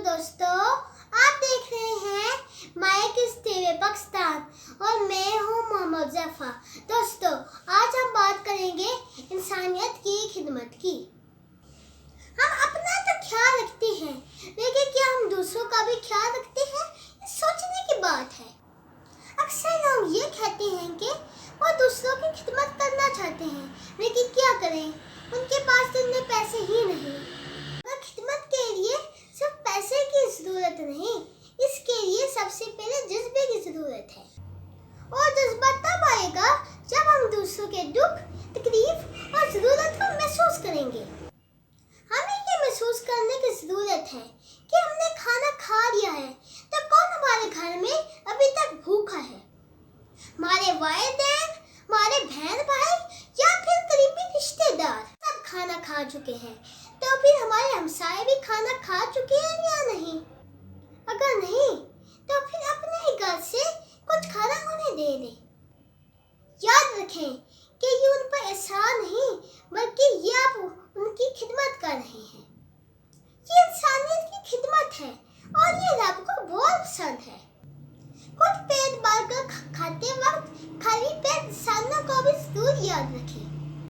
दोस्तों, आप देख रहे हैं माइक टीवी पाकिस्तान और मैं हूं मोहम्मद जफा। दोस्तों, आज हम बात करेंगे इंसानियत की खिदमत की। हम अपना तो ख्याल रखते हैं, लेकिन क्या हम दूसरों का भी ख्याल रखते हैं? ये सोचने की बात है। अक्सर लोग ये कहते हैं कि वो दूसरों की खिदमत करना चाहते हैं, लेकिन क्या करें, उनके पास इतने पैसे ही नहीं। खिदमत के लिए सिर्फ पैसे की जरूरत नहीं, इसके लिए सबसे पहले जज्बे की जरूरत है। और जज्बा तब आएगा जब हम दूसरों के दुख, तकलीफ और जरूरत को महसूस करेंगे। हमें ये महसूस करने की जरूरत है कि हमने खाना खा लिया है तो कौन हमारे घर में अभी तक भूखा है। हमारे वालिदैन, हमारे बहन भाई या फिर करीबी रिश्तेदार सब खाना खा चुके हैं, तो फिर हमारे हमसाए भी खाना खा चुके हैं या नहीं? अगर नहीं, तो फिर अपने ही घर से कुछ खाना उन्हें दे दें। याद रखें कि ये उन पर एहसान नहीं, बल्कि ये आप उनकी खिदमत कर रहे हैं। ये इंसानियत की खिदमत है और ये रब को बहुत पसंद है। खुद पेट भर कर खाते वक्त खाली पेट इंसानों को भी जरूर याद रखें।